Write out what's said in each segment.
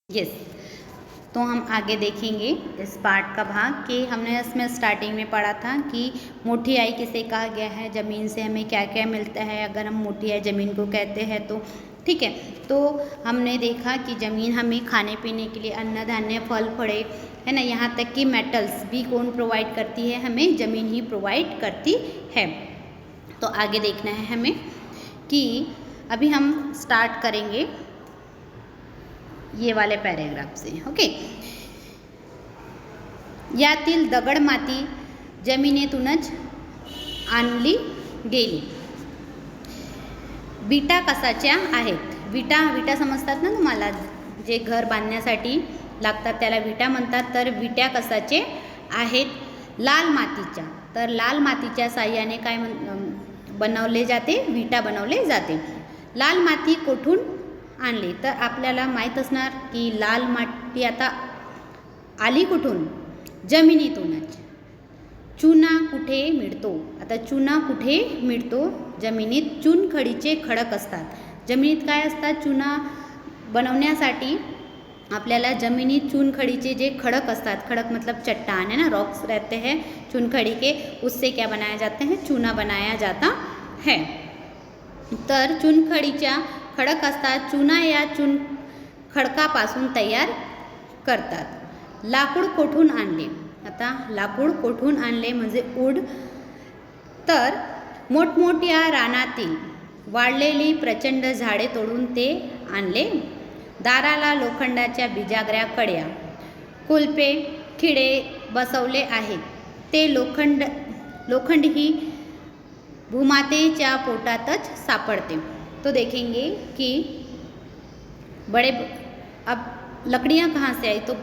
Yes. तो हम आगे देखेंगे इस पार्ट का भाग कि हमने इसमें स्टार्टिंग में पढ़ा था कि मोटी आई किसे कहा गया है, ज़मीन से हमें क्या क्या मिलता है अगर हम मोटी आई ज़मीन को कहते हैं तो। ठीक है, तो हमने देखा कि ज़मीन हमें खाने पीने के लिए अन्न धान्य फल फड़े है ना, यहाँ तक कि मेटल्स भी कौन प्रोवाइड करती है, हमें ज़मीन ही प्रोवाइड करती है। तो आगे देखना है हमें कि अभी हम स्टार्ट करेंगे ये वाले पॅरेग्राफ से। ओके, यातील दगड माती जमिनीतूनच आणली गेली। विटा कशाच्या आहेत? विटा समजतात ना तुम्हाला, जे घर बांधण्यासाठी लागतात त्याला विटा म्हणतात। तर विटा कशाचे आहेत? लाल मातीच्या। तर लाल मातीच्या साह्याने काय बनवले जाते? विटा बनवले जाते। लाल माती कोठून आणली? तर आपल्याला माहीत असणार की लाल माती आता आली कुठून? जमिनीतूनच। चुना कुठे मिळतो? आता चुना कुठे मिळतो? जमिनीत। चुनखडीचे खडक असतात जमिनीत। काय असतात? चुना बनवण्यासाठी आपल्याला जमिनीत चुनखडीचे जे खडक असतात, खडक मतलब चट्टान है ना, रॉक्स रहते हैं चुनखड़ी के, उससे क्या बनाया जाते हैं? चूना बनाया जाता है। तर चुनखडीच्या खडक असतात, चुना या चून खडकापासून तयार करतात। लाकूड कोठून आणले? आता लाकूड कोठून आणले म्हणजे वूड। तर मोठमोठ्या रानातील वाढलेली प्रचंड झाडे तोडून ते आणले। दाराला लोखंडाच्या बिजागऱ्या कड्या, कुलपे, खिळे बसवले आहेत। ते लोखंड ही भूमातेच्या पोटातच सापडते। तो देखेंगे कि अब लकड़ियाँ कहाँ से आई? तो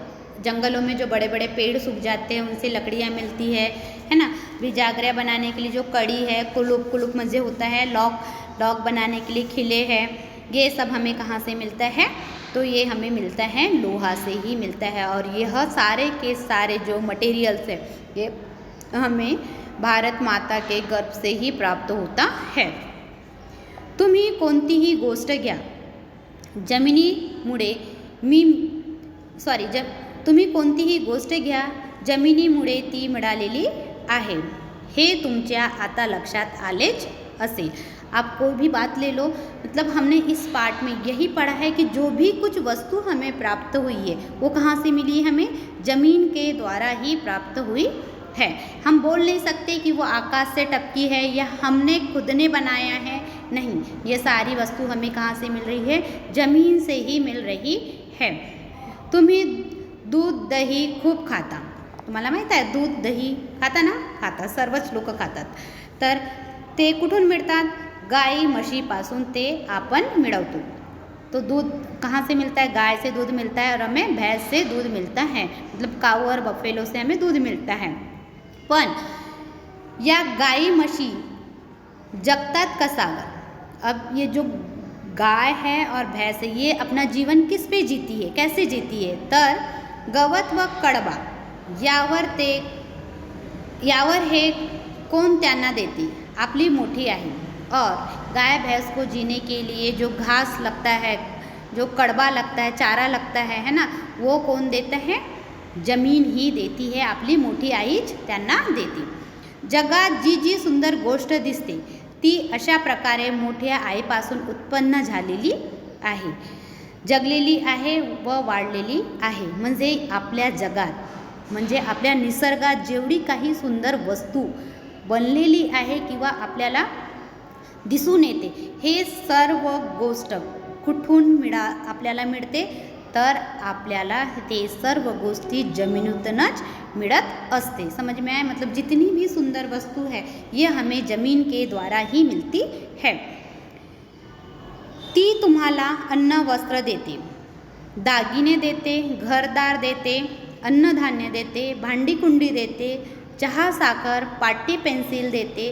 जंगलों में जो बड़े बड़े पेड़ सूख जाते हैं उनसे लकड़ियाँ मिलती है ना। बिजागरिया बनाने के लिए जो कड़ी है, कुलुप मजे होता है, लॉक बनाने के लिए खिले हैं, ये सब हमें कहाँ से मिलता है? तो ये हमें मिलता है लोहा से ही मिलता है। और यह सारे के सारे जो मटेरियल्स है ये हमें भारत माता के गर्भ से ही प्राप्त होता है। तुम्ही कोणतीही गोष्ट घ्या, तुम्ही कोणतीही गोष्ट घ्या, जमिनीमुळे ती मिळालेली आहे, हे तुमच्या आता लक्षात आलेच असेल। आप कोई भी बात ले लो, मतलब हमने इस पार्ट में यही पढ़ा है कि जो भी कुछ वस्तु हमें प्राप्त हुई है वो कहाँ से मिली? हमें ज़मीन के द्वारा ही प्राप्त हुई है। हम बोल नहीं सकते कि वो आकाश से टपकी है या हमने खुद ने बनाया है, नहीं, ये सारी वस्तु हमें कहाँ से मिल रही है? ज़मीन से ही मिल रही है। तुम्ही दूध दही खूप खाता, तुम्हाला माहीत आहे दूध दही खाता ना? खाता, सर्वच लोक खातात। तर ते कुठून मिळतात? गाई म्हशीपासून ते आपण मिळवतो। तो दूध कहाँ से मिलता है? गाय से दूध मिलता है और हमें भैंस से दूध मिलता है, मतलब काऊ और बफेलो से हमें दूध मिलता है। पण या गाई म्हशी जगतात कसावर? अब ये जो गाय है और भैंस है ये अपना जीवन किस पे जीती है, कैसे जीती है? तर गवत व कडबा यावर हे कौन त्यांना देते? आपली मोठी आहे। और गाय भैंस को जीने के लिए जो घास लगता है, जो कड़बा लगता है, चारा लगता है ना, वो कौन देता है? जमीन ही देती है, आपली मोठी आईच त्यांना देते। जगात जी जी सुंदर गोष्ट दिसते ती अशा प्रकारे मोठ्या आईपासून उत्पन्न झालेली आहे, जगलेली आहे व वाढलेली आहे। म्हणजे आपल्या जगात, म्हणजे आपल्या निसर्गात जेवढी काही सुंदर वस्तू बनलेली आहे किंवा आपल्याला दिसून येते, हे सर्व गोष्ट कुठून आपल्याला मिळते? तर आपल्याला ते सर्व गोष्टी जमिनीतूनच मिळत असते। समझ में आए? मतलब जितनी भी सुंदर वस्तु है ये हमें जमीन के द्वारा ही मिलती है। ती तुम्हाला अन्न वस्त्र देते, दागिने देते, घरदार देते, अन्नधान्य देते, भांडी कुंडी देते, चहा साखर, पाटी पेन्सिल देते,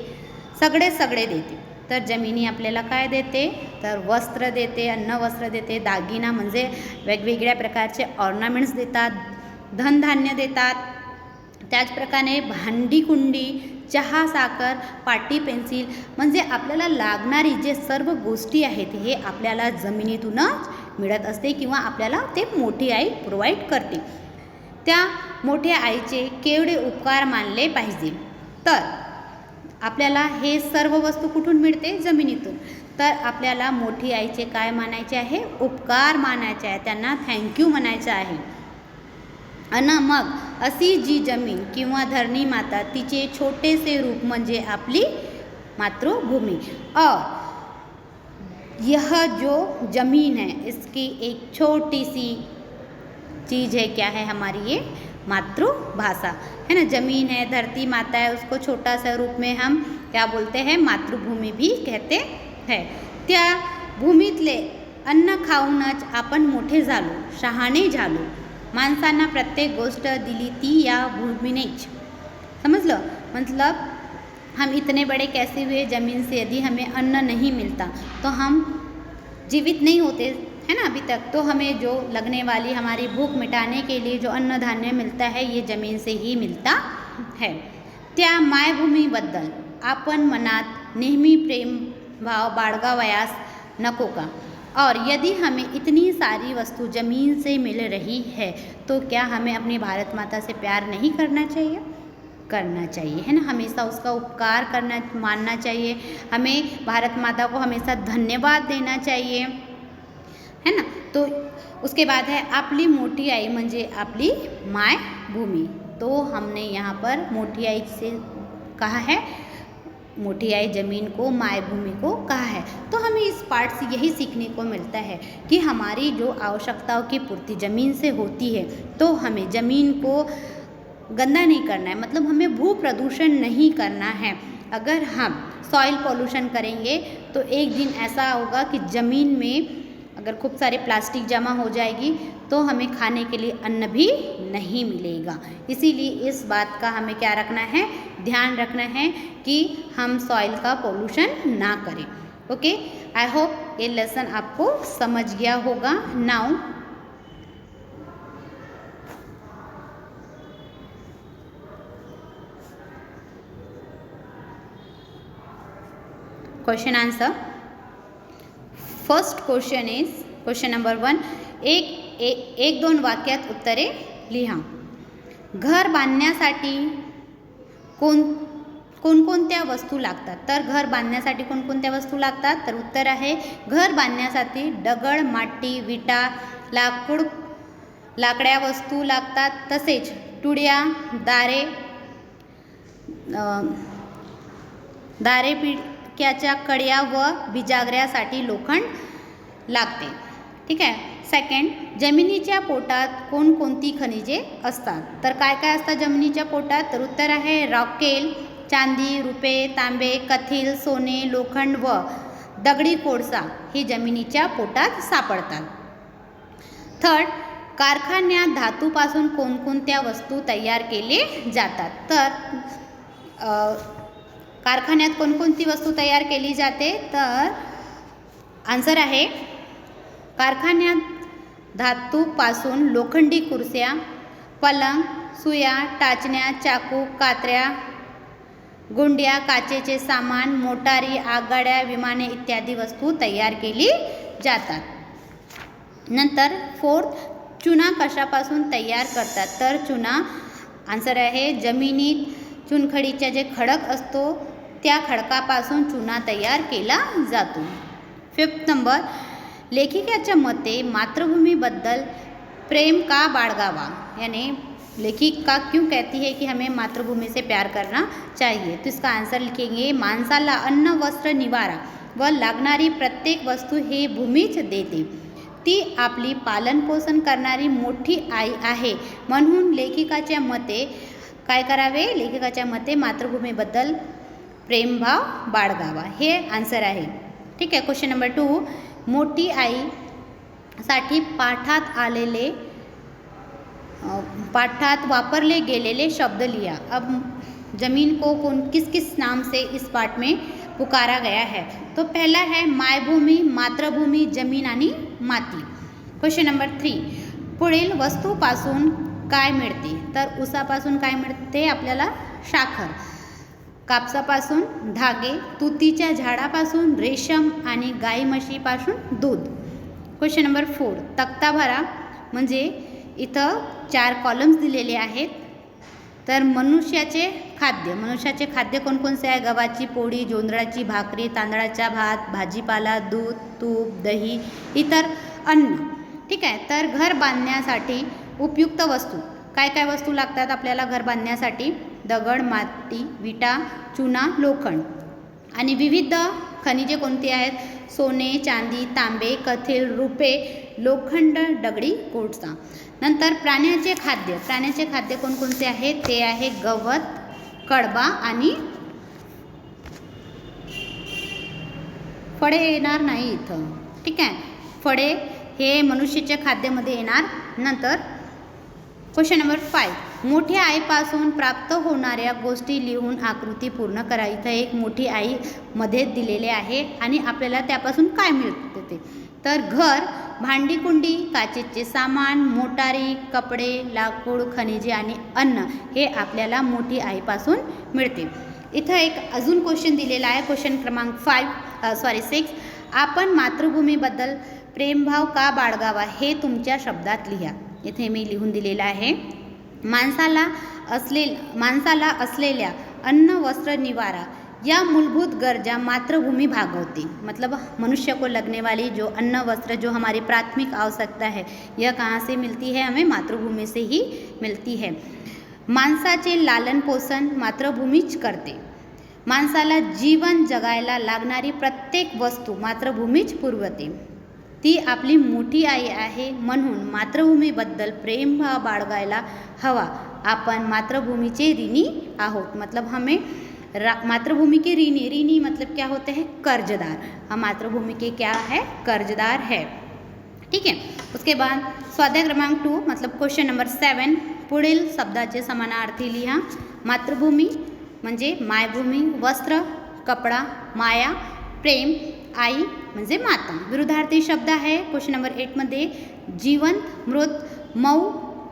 सगळे देते। तर जमिनी आपल्याला काय देते? तर वस्त्र देते, अन्न वस्त्र देते, दागिना म्हणजे वेगवेगळ्या प्रकारचे ऑर्नामेंट्स देतात, धनधान्य देतात, त्याचप्रकारे भांडी कुंडी, चहा साखर, पाटी पेन्सिल, म्हणजे आपल्याला लागणारी जे सर्व गोष्टी आहेत हे आपल्याला जमिनीतूनच मिळत असते किंवा आपल्याला ते मोठी आई प्रोव्हाइड करते. त्या मोठ्या आईचे केवढे उपकार मानले पाहिजे. तर आपल्याला हे सर्व वस्तू कुठून मिळते? जमिनीतून. तर आपल्याला मोठी आईचे काय मानायचे आहे? उपकार मानायचे आहे, त्यांना थँक्यू म्हणायचं आहे. आणि मग अशी जी जमीन किंवा धरणी माता तिचे छोटेसे रूप म्हणजे आपली मातृभूमी. और यह जो ज़मीन है इसकी एक छोटी सी चीज़ है, क्या है? हमारी ये मातृभाषा है ना. ज़मीन है, धरती माता है, उसको छोटा सा रूप में हम क्या बोलते हैं? मातृभूमी भी कहते हैं. त्या भूमीतले अन्न खाऊनच आपण मोठे झालो, शहाणे झालो. माणसांना प्रत्येक गोष्ट दिली ती या भूमीनेच. समझ लो. मतलब हम इतने बड़े कैसे हुए? ज़मीन से. यदि हमें अन्न नहीं मिलता तो हम जीवित नहीं होते, है ना, अभी तक. तो हमें जो लगने वाली हमारी भूख मिटाने के लिए जो अन्न धान्य मिलता है ये ज़मीन से ही मिलता है. त्या मायभूमीबद्दल आपण मनात नेहमी प्रेम भाव बाळगावयास नको का? और यदि हमें इतनी सारी वस्तु ज़मीन से मिल रही है तो क्या हमें अपनी भारत माता से प्यार नहीं करना चाहिए? करना चाहिए, है ना. हमेशा उसका उपकार करना मानना चाहिए. हमें भारत माता को हमेशा धन्यवाद देना चाहिए, है ना. तो उसके बाद है आपली मोठी आई म्हणजे आपली मायभूमी. तो हमने यहाँ पर मोठी आई से कहा है, मोठी आई ज़मीन को, मायभूमि को कहा है. तो हमें इस पार्ट से यही सीखने को मिलता है कि हमारी जो आवश्यकताओं की पूर्ति ज़मीन से होती है तो हमें ज़मीन को गंदा नहीं करना है. मतलब हमें भू प्रदूषण नहीं करना है. अगर हम सॉइल पॉल्यूशन करेंगे तो एक दिन ऐसा होगा कि ज़मीन में अगर खूब सारे प्लास्टिक जमा हो जाएगी तो हमें खाने के लिए अन्न भी नहीं मिलेगा. इसीलिए इस बात का हमें क्या रखना है? ध्यान रखना है कि हम सॉइल का पॉल्यूशन ना करें. ओके, आई होप ये लेसन आपको समझ गया होगा. Now question answer. First question is question number 1. एक दोन वाक्यात उत्तरे लिहा. घर बांधण्यासाठी कोणकोणत्या वस्तू लागतात? तर घर बांधण्यासाठी कोणकोणत्या वस्तू लागतात? तर उत्तर आहे घर बांधण्यासाठी दगड, माती, विटा, लाकड्या वस्तू लागतात. तसेच टुड्या, दारे पिडक्याच्या कड्या व बिजागऱ्यासाठी लोखंड लागते. ठीक आहे. सेकंड, जमिनीच्या पोटात कोणकोणती खनिजे असतात? तर काय काय असतात जमिनीच्या पोटात? तर उत्तर आहे रॉकेल, चांदी, रुपे, तांबे, कथिल, सोने, लोखंड व दगडी कोळसा हे जमिनीच्या पोटात सापडतात. थर्ड, कारखान्यात धातूपासून कोणकोणत्या वस्तू तयार केले जातात? तर कारखान्यात कोणकोणती वस्तू तयार केली जाते? तर आन्सर आहे कारखान्यात धातूपासून लोखंडी कुर्स्या, पलंग, सुया, टाचण्या, चाकू, कात्र्या, गुंड्या, काचेचे सामान, मोटारी, आगगाड्या, विमाने इत्यादी वस्तू तयार केली जातात. नंतर फोर्थ, चुना कशापासून तयार करतात? तर चुना आन्सर आहे जमिनीत चुनखडीचा जे खडक असतो त्या खडकापासून चुना तयार केला जातो. फिफ्थ नंबर, लेखिकेच्या मते मातृभूमीबद्दल प्रेम का बाळगावा? यानी लेखिका क्यों कहती है कि हमें मातृभूमि से प्यार करना चाहिए? तो इसका आंसर लिखेंगे माणसाला अन्न, वस्त्र, निवारा व लागणारी प्रत्येक वस्तू हे भूमीच देते. ती आपली पालनपोषण करणारी मोठी आई आहे. म्हणून लेखिकाच्या मते काय करावे? लेखिकाच्या मते मातृभूमीबद्दल प्रेमभाव बाळगावा हे आन्सर आहे. ठीक आहे. क्वेश्चन नंबर 2, मोठी आईसाठी पाठात वापरले गेलेले शब्द लिया. अब ज़मीन को किस किस नाम से इस पाठ में पुकारा गया है? तो पहला है मायभूमी, मातृभूमी, जमीन आणि माती. क्वेश्चन नंबर 3, पुढील वस्तूपासून काय मिळते? तर ऊसापासून काय मिळते आपल्याला? साखर. कापसापासून धागे, तुतीच्या झाडापासून रेशम आणि गाई म्हशीपासून दूध. क्वेश्चन नंबर 4, तक्ता भरा. म्हणजे इथं 4 कॉलम्स दिलेले आहेत. तर मनुष्याचे खाद्य कोणकोणते आहे? गव्हाची पोळी, जोंधळाची भाकरी, तांदळाचा भात, भाजीपाला, दूध, तूप, दही, इतर अन्न. ठीक आहे. तर घर बांधण्यासाठी उपयुक्त वस्तू, काय काय वस्तू लागतात आपल्याला घर बांधण्यासाठी? दगड, माती, विटा, चुना, लोखंड. आणि विविध खनिजे कोणती आहेत? सोने, चांदी, तांबे, कथील, रुपे, लोखंड, दगडी कोळसा. नंतर प्राण्याचे खाद्य कोणकोणते आहे? ते आहे गवत, कडबा आणि फळे येणार नाही इथं. ठीक आहे. फळे हे मनुष्याच्या खाद्यामध्ये येणार. नंतर क्वेश्चन नंबर 5, मोठी आईपासून प्राप्त होणाऱ्या गोष्टी लिहून आकृती पूर्ण करा. इथं एक मोठी आई मध्ये दिलेले आहे आणि आपल्याला त्यापासून काय मिळते ते? तर घर, भांडी कुंडी, काचेचे सामान, मोटारी, कपडे, लाकूड, खनिजे आणि अन्न हे आपल्याला मोठी आईपासून मिळते. इथं एक अजून क्वेश्चन दिलेला आहे. क्वेश्चन क्रमांक 6, आपण मातृभूमीबद्दल प्रेमभाव का बाळगावा हे तुमच्या शब्दात लिहा. इथे मी लिहून दिलेलं आहे. माणसाला असलेल्या अन्न, वस्त्र, निवारा या मूलभूत गरजा मातृभूमी भागवती. मतलब मनुष्य को लगने वाली जो अन्न, वस्त्र, जो हमारी प्राथमिक आवश्यकता है, यह कहाँ से मिलती है? हमें मातृभूमि से ही मिलती है. माणसाचे लालन पोषण मातृभूमीच करते. माणसाला जीवन जगायला लागणारी प्रत्येक वस्तू मातृभूमीच पुरवते. ती आपली मोठी आई आहे. म्हणून मातृभूमीबद्दल प्रेमभाव बाळगायला हवा. आपण मातृभूमीचे ऋणी आहोत. मतलब हमें मातृभूमि के ऋणी मतलब क्या होते हैं? कर्जदार. हम मातृभूमि के क्या है? कर्जदार है. ठीक है. उसके बाद स्वाध्याय क्रमांक 2 मतलब क्वेश्चन नंबर 7, पुढील शब्दाचे समानार्थी लिहा. मातृभूमी म्हणजे मायभूमी, वस्त्र, कपडा, माया, प्रेम, आई म्हणजे माता. विरुद्धार्थी शब्द आहे क्वेश्चन नंबर 8 मध्ये जीवंत, मृत, मऊ,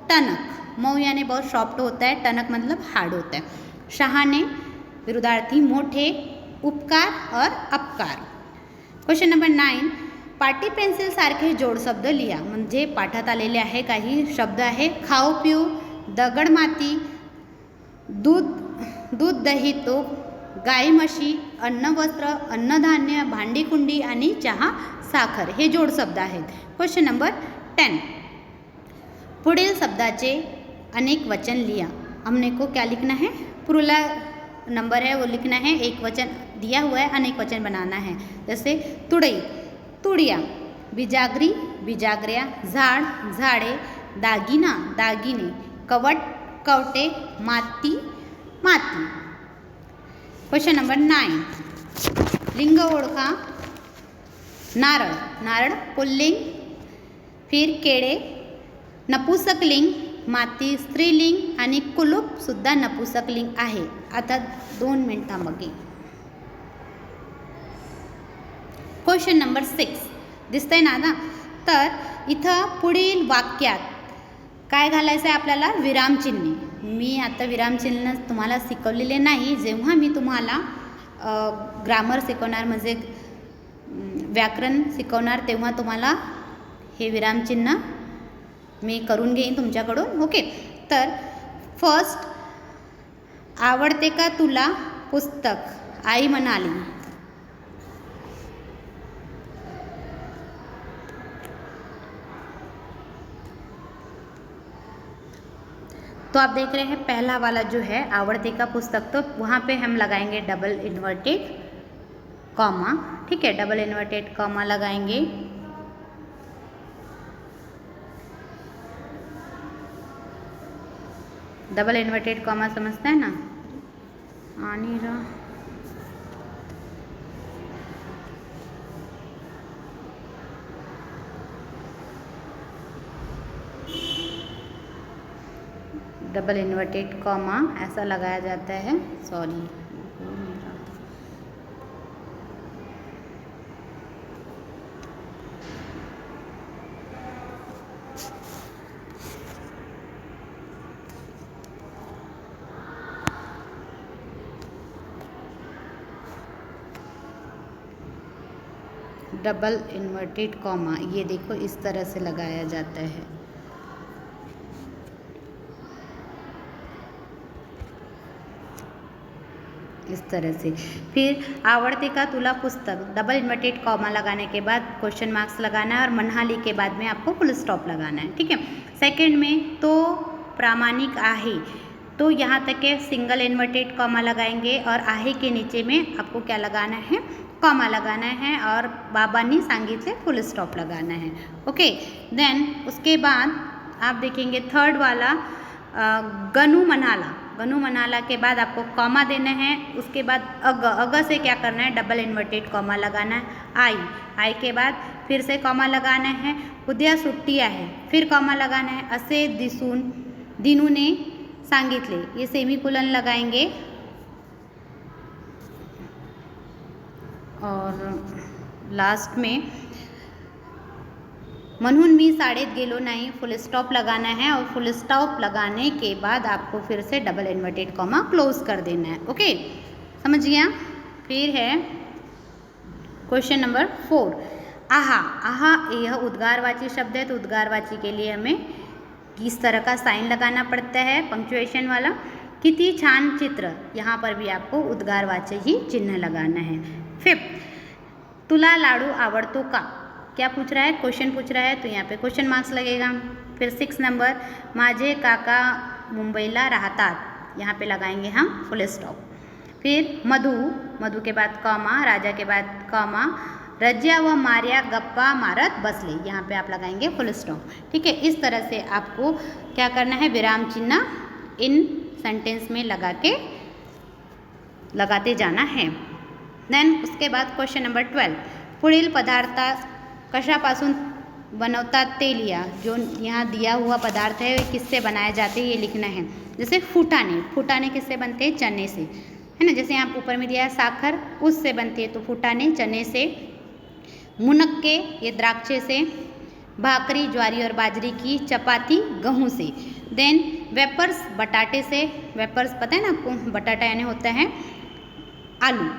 टनक. मऊ यानी बहुत सॉफ्ट होता है, टनक मतलब हार्ड होता है. शहाणे विरुद्धार्थी मोठे, उपकार और अपकार. क्वेश्चन नंबर 9, पाटी पेन्सिल सारखे जोडशब्द लिहा. म्हणजे पाठात आलेले आहे काही शब्द आहे. खाऊ पिऊ, दगड माती, दूध दही तूप, गाई म्हशी, अन्न वस्त्र, अन्नधान्य, भांडी कुंडी आणि चहा साखर हे जोडशब्द आहेत. क्वेश्चन नंबर 10, पुढील शब्दाचे अनेक वचन लिहा. हमने को क्या लिखना है? पूरा नंबर है वो लिखना है. एक वचन दिया हुआ है, अनेक वचन बनाना है. जैसे तुड़ई, तुड़िया, बिजागरी, बिजागऱ्या, झाड, झाडे, दागिना, दागिने, कवट, कवटे, माती, माती. क्वेश्चन नंबर 9, लिंग ओळखा. नारळ, नारळ पुल्लिंग. फिर केळे नपुसकलिंग, माती स्त्रीलिंग आणि कुलूप सुद्धा नपुसकलिंग आहे. आता 2 मिनिट थांबा. क्वेश्चन नंबर 6 दिसतंय ना आता? तर इथं पुढील वाक्यात काय घालायचं आहे आपल्याला? विरामचिन्हे. मी आता विरामचिन्ह तुम्हाला शिकवलेले नाही. जेव्हा मी तुम्हाला ग्रामर शिकवणार म्हणजे व्याकरण शिकवणार तेव्हा तुम्हाला हे विरामचिन्ह मी करून घेईन तुमच्याकडून. ओके. तर फर्स्ट, आवडते का तुला पुस्तक? आई म्हणाली. तो आप देख रहे हैं पहला वाला जो है आवड़ते का पुस्तक, तो वहाँ पे हम लगाएंगे डबल इन्वर्टेड कॉमा. ठीक है, डबल इन्वर्टेड कॉमा लगाएंगे. डबल इन्वर्टेड कॉमा समझता है ना? आनी रहा डबल इन्वर्टेड कॉमा ऐसा लगाया जाता है. सॉरी, डबल इन्वर्टेड कॉमा, ये देखो इस तरह से लगाया जाता है। इस तरह से। फिर आवडते का तुला पुस्तक, डबल इन्वर्टेड कॉमा लगाने के बाद क्वेश्चन मार्क्स लगाना है और मनहाली के बाद में आपको फुल स्टॉप लगाना है, ठीक है। सेकंड में तो प्रामाणिक आहे, तो यहाँ तक के सिंगल इन्वर्टेड कॉमा लगाएंगे और आहे के नीचे में आपको क्या लगाना है, कॉमा लगाना है और बाबांनी सांगितले फुल स्टॉप लगाना है। ओके, देन उसके बाद आप देखेंगे थर्ड वाला गनु मनाला, गनु मनाला के बाद आपको कॉमा देना है। उसके बाद अग से क्या करना है, डबल इन्वर्टेड कॉमा लगाना है। आई के बाद फिर से कॉमा लगाना है। उद्या सुट्टी आहे, फिर कॉमा लगाना है। असे दिसून दिनूने सांगितले, ये सेमीकोलन लगाएंगे। और लास्ट में म्हणून मी शाळेत गेलो नाही, फुल स्टॉप लगाना है और फुल स्टॉप लगाने के बाद आपको फिर से डबल इन्वर्टेड कॉमा क्लोज कर देना है। ओके, समझ गया। फिर है क्वेश्चन नंबर 4, आहा। आहा यह उद्गारवाची शब्द है, तो उद्गारवाची के लिए हमें किस तरह का साइन लगाना पड़ता है, पंक्चुएशन वाला। किती छान चित्र, यहाँ पर भी आपको उद्गारवाची ही चिन्ह लगाना है। 5, तुला लाडू आवडतो का, क्या पूछ रहा है, क्वेश्चन पूछ रहा है, तो यहाँ पे क्वेश्चन मार्क्स लगेगा। फिर 6 नंबर, माझे काका मुंबईला राहतात, यहाँ पे लगाएंगे हम फुल स्टॉप। फिर मधु, मधु के बाद कॉमा, राजा के बाद कॉमा, रज्या व मार्या गप्पा मारत बसले, यहाँ पे आप लगाएंगे फुल स्टॉप, ठीक है। इस तरह से आपको क्या करना है, विराम चिन्ह इन सेंटेंस में लगाते जाना है। देन उसके बाद क्वेश्चन नंबर 12, पुढील पदार्थ कशापासून बनवतात ते लिया, जो यहाँ दिया हुआ पदार्थ है किससे बनाए जाते हैं ये लिखना है। जैसे फुटाने, फुटाने किससे बनते हैं, चने से, है ना। जैसे यहाँ ऊपर में दिया है साखर, उससे बनती है, तो फुटाने चने से। मुनक्के ये द्राक्षे से। भाकरी ज्वारी और बाजरी की। चपाती गेहूँ से। देन वेपर्स बटाटे से, वेपर्स पता है ना आपको, बटाटा यानी होता है आलू।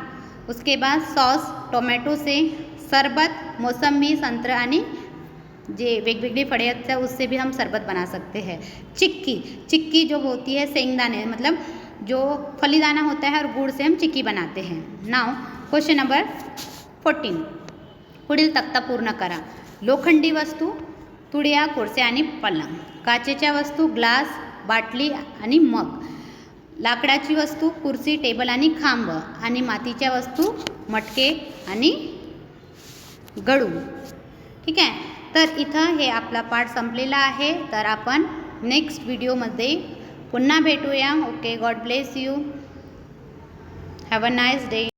उसके बाद सॉस टोमॅटो से। सरबत मोसंबी संतरा आणि जे वेगवेगळे फळे असतात उससे भी हम शरबत बना सकते हैं। चिक्की, चिक्की जो होती है शेंगदाने, मतलब जो फलीदाना होता है और गुड़ से हम चिक्की बनाते हैं। नाउ क्वेश्चन नंबर 14, पुढील तक्ता पूर्ण करा। लोखंडी वस्तू, तुळया कोळसे आणि पलंग। काचेच्या वस्तू, ग्लास बाटली आणि मग। लाकडाची वस्तू, कुर्सी टेबल आणि खांब। आणि मातीच्या वस्तू, मटके आणि गडू, ठीक आहे। तर इथं हे आपला पाठ संपलेला आहे। तर आपण नेक्स्ट व्हिडिओमध्ये पुन्हा भेटूया। Okay, God bless you, have a nice day.